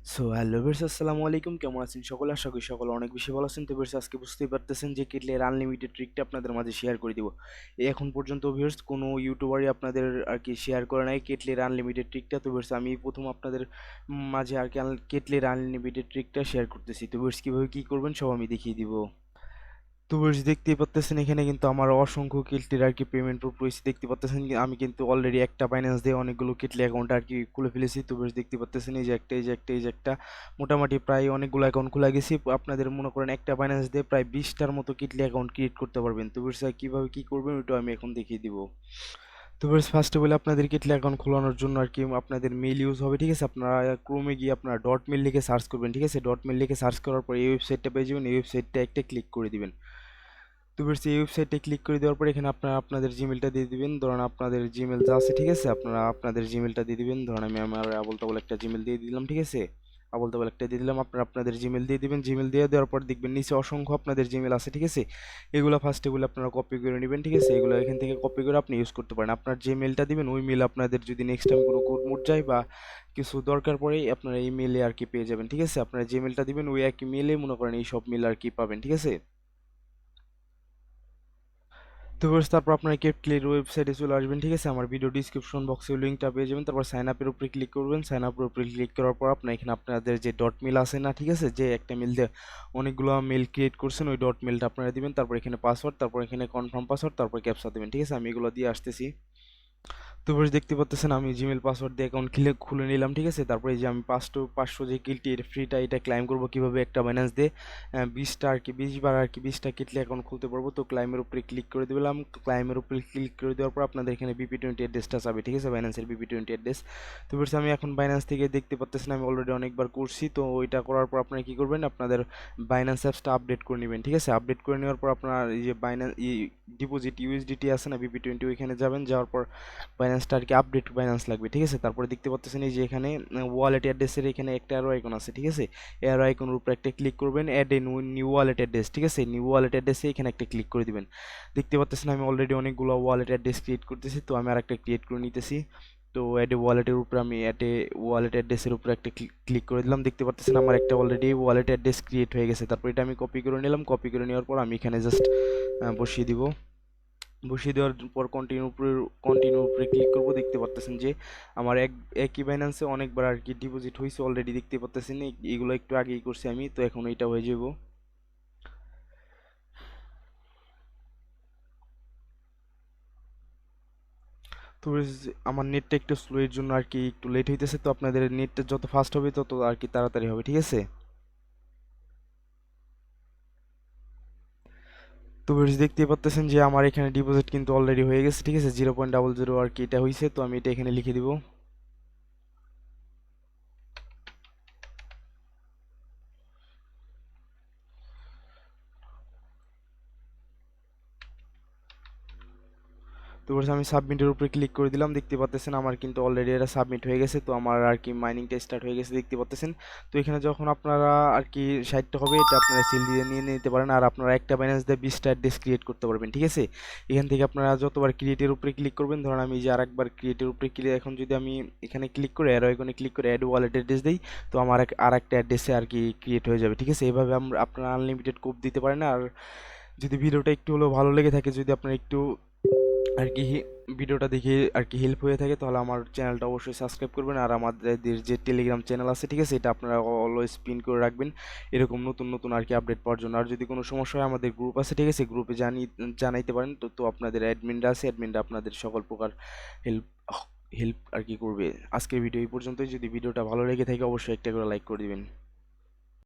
So hello viewers, আসসালামু আলাইকুম। কেমন আছেন সকলে? আশা করি সকলে অনেক বেশি ভালো আছেন। তো ভিউয়ার্স, আজকে বুঝতেই পারতেছেন যে কেটলির আনলিমিটেড ট্রিকটা আপনাদের মাঝে শেয়ার করে দিব। এখন পর্যন্ত ভিউয়ার্স কোনো ইউটিউবারই আপনাদের আর কি শেয়ার করে নাই কেটলির আনলিমিটেড ট্রিকটা। তো ভিউয়ার্স, আমি প্রথম আপনাদের মাঝে আর কি কেটলির আনলিমিটেড ট্রিকটা শেয়ার করতেছি। তো ভিউয়ার্স, কীভাবে কী করবেন সব আমি দেখিয়ে দিব। তো ভিউয়ার্স, দেখতেই পাচ্তেছেন এখানে কিন্তু আমার অসংখ্য কিটলির আর কি পেমেন্ট প্রুফ রয়েছে। দেখতে পাচ্তেছেন আমি কিন্তু অলরেডি একটা বাইন্যান্স দিয়ে অনেকগুলো কিটলি অ্যাকাউন্ট আর কি খুলে ফেলেছি। তো ভিউয়ার্স, দেখতে পাচ্তেছেন এই যে একটা, এই যে একটা, এই যে একটা, মোটামুটি প্রায় অনেকগুলো অ্যাকাউন্ট খুলে গেছি। আপনাদের মনে করেন একটা বাইন্যান্স দিয়ে প্রায় 20টার মতো কিটলি অ্যাকাউন্ট ক্রিয়েট করতে পারবেন। তো ভিউয়ার্স, কীভাবে কী করবেন ওইটা আমি এখন দেখিয়ে দিব। তো ভিউয়ার্স, ফার্স্ট অফ অল আপনাদের কেটলি অ্যাকাউন্ট খোলানোর জন্য আর কি আপনাদের মেইল ইউজ হবে, ঠিক আছে? আপনারা ক্রোমে গিয়ে আপনারা ডট মেল লিখে সার্চ করবেন, ঠিক আছে? ডট মেল লিখে সার্চ করার পর এই ওয়েবসাইটটা পেয়ে যাবেন। এই ওয়েবসাইটটা একটা ক্লিক করে দিবেন। তো ভিউয়ার্স, এই ওয়েবসাইটে ক্লিক করে দেওয়ার পর এখানে আপনারা আপনাদের জিমেলটা দিয়ে দিবেন। ধরুন আপনাদের জিমেল যা আছে, ঠিক আছে? আপনারা আপনাদের জিমেলটা দিয়ে দিবেন। ধরুন আমি আমার আবোল তাবোল একটা জিমেল দিয়ে দিলাম, ঠিক আছে? আবোল তাবোল একটা দিয়ে দিলাম। আপনারা আপনাদের জিমেল দিয়ে দিবেন। জিমেল দিয়ে দেওয়ার পর দেখবেন নিচে অসংখ্য আপনাদের জিমেল আছে, ঠিক আছে? এগুলো ফার্স্ট এগুলো আপনারা কপি করে নেবেন, ঠিক আছে? এগুলো এখান থেকে কপি করে আপনি ইউজ করতে পারেন। আপনার যে মেলটা দিবেন ওই মেল আপনাদের যদি নেক্সট টাইম কোনো কোড মোড যায় বা কিছু দরকার পড়ে আপনারা এই মেলে আর কি পেয়ে যাবেন, ঠিক আছে? আপনারা যে মেলটা দিবেন ওই একই মেলে মনে করেন এই সব মেল আর কি পাবেন, ঠিক আছে? তো ভিউয়ার্স, তারপর আপনারা ক্যাটলির ওয়েবসাইটে চলে আসবেন, ঠিক আছে? আমার ভিডিও ডিসক্রিপশন বক্সে লিঙ্কটা পেয়ে যাবেন। তারপর সাইন আপের উপরে ক্লিক করবেন। সাইন আপের উপরে ক্লিক করার পর আপনার এখানে আপনাদের যে ডট মেল আছে না, ঠিক আছে? যে একটা মেল দিয়ে অনেকগুলো মেল ক্রিয়েট করছেন ওই ডট মেলটা আপনারা দিবেন। তারপর এখানে পাসওয়ার্ড, তারপর এখানে কনফার্ম পাসওয়ার্ড, তারপর ক্যাপচা দিবেন, ঠিক আছে? আমি এগুলো দিয়ে আসতেছি। তো ভিউয়ার্স, দেখতে পাচ্তেছেন আমি জিমেল পাসওয়ার্ড দিয়ে অ্যাকাউন্ট খুলে নিলাম, ঠিক আছে? তারপরে এই যে আমি 500 যে কিলটি এর ফ্রিটা এটা ক্লাইম করব কিভাবে একটা বাইন্যান্স দিয়ে 20টা আর কি 20 বার আর কি 20টা কিটলি অ্যাকাউন্ট খুলতে পারবো। তো ক্লাইমের উপরে ক্লিক করে দিলাম। ক্লাইমের উপরে ক্লিক করে দেওয়ার পর আপনাদের এখানে বিপি20 অ্যাড্রেসটা যাবে, ঠিক আছে? বাইন্যান্সের বিপি20 অ্যাড্রেস। তো ভিউয়ার্স, আমি এখন বাইন্যান্স থেকে দেখতে পাচ্তেছেন আমি অলরেডি অনেকবার করছি। তো ওইটা করার পর আপনারা কি করবেন, আপনাদের বাইন্যান্স অ্যাপসটা আপডেট করে নেবেন, ঠিক আছে? আপডেট করে নেওয়ার পর আপনার এই যে বাইন্যান্স ডিপোজিট ইউএসডিটি আছে না বিপি20, ওইখানে যাবেন। যাওয়ার পর বাইন্যান্সটা আর কি আপডেট বাইন্যান্স লাগবে, ঠিক আছে? তারপরে দেখতে পাচ্ছেন এই যে এখানে ওয়ালেট অ্যাড্রেসের এখানে একটা অ্যারো আইকন আছে, ঠিক আছে? অ্যারো আইকনের উপরে একটা ক্লিক করবেন, add a new wallet address, ঠিক আছে? নিউ ওয়ালেট অ্যাড্রেসে এখানে একটা ক্লিক করে দিবেন। দেখতে পাচ্ছেন আমি অলরেডি অনেকগুলো ওয়ালেট অ্যাড্রেস ক্রিয়েট করতেছি। তো আমি আর একটা ক্রিয়েট করে নিতেছি। তো অ্যাড এ ওয়ালেটের উপরে আমি অ্যাড এ ওয়ালেট অ্যাড্রেসের উপরে একটা ক্লিক করে দিলাম। দেখতে পাচ্ছেন আমার একটা অলরেডি ওয়ালেট অ্যাড্রেস ক্রিয়েট হয়ে গেছে। তারপর এটা আমি কপি করে নিলাম। কপি করে নেওয়ার পর আমি এখানে জাস্ট বসিয়ে দিব। বসিয়ে দেওয়ার পর কন্টিনিউ উপরে ক্লিক করব। দেখতে পারতেছেন যে আমার একই বাইন্যান্সে অনেকবার আর কি ডিপোজিট হয়েছে অলরেডি। দেখতে পারতেছেন এগুলো একটু আগেই করছি আমি, তো এখন এটা হয়ে যাব। তো আমার নেটটা একটু স্লো এর জন্য আর কি একটু লেট হইতেছে। তো আপনাদের নেটটা যত ফাস্ট হবে তত আর কি তাড়াতাড়ি হবে, ঠিক আছে? তো দেখতে পাচ্তেছেন যে আমার এখানে ডিপোজিট কিন্তু অলরেডি হয়ে গেছে, ঠিক আছে? 0.00 আর কি এটা হয়েছে। তো আমি এটা এখানে লিখে দিব। তো বলছে আমি সাবমিটের উপরে ক্লিক করে দিলাম। দেখতে পাচ্তেছেন আমার কিন্তু অলরেডি এটা সাবমিট হয়ে গেছে। তো আমার আর কি মাইনিংটা স্টার্ট হয়ে গেছে, দেখতে পাচ্তেছেন। তো এখানে যখন আপনারা আর কি 60টা হবে এটা আপনারা সেল দিয়ে নিয়ে নিতে পারেন। আর আপনারা একটা বাইন্যান্স দিয়ে 20টা অ্যাড্রেস ক্রিয়েট করতে পারবেন, ঠিক আছে? এখান থেকে আপনারা যতবার ক্রিয়েটের উপরে ক্লিক করবেন, ধরুন আমি যে আরেকবার ক্রিয়েটের উপরে ক্লিক, এখন যদি আমি এখানে ক্লিক করে অ্যারো আইকনে ক্লিক করে অ্যাড ওয়ালেট অ্যাড্রেস দিই, তো আমার আর একটা অ্যাড্রেসে আর কি ক্রিয়েট হয়ে যাবে, ঠিক আছে? এইভাবে আপনারা আনলিমিটেড কোড দিতে পারেন। আর যদি ভিডিওটা একটু হলেও ভালো লেগে থাকে, যদি আপনার একটু আর কি ভিডিওটা দেখে আর কি হেল্প হয়ে থাকে, তাহলে আমার চ্যানেলটা অবশ্যই সাবস্ক্রাইব করবেন। আর আমাদের যে টেলিগ্রাম চ্যানেল আছে, ঠিক আছে? এটা আপনারা অলওয়েজ পিন করে রাখবেন এরকম নতুন নতুন আর কি আপডেট পাওয়ার জন্য। আর যদি কোনো সমস্যা হয় আমাদের গ্রুপ আছে, ঠিক আছে? গ্রুপে জানাইতে পারেন। তো আপনাদের অ্যাডমিনরা আছে, অ্যাডমিনরা আপনাদের সকল প্রকার হেল্প হেল্প আর কি করবে। আজকের ভিডিও এই পর্যন্তই। যদি ভিডিওটা ভালো লেগে থাকে অবশ্যই একটা করে লাইক করে দিবেন।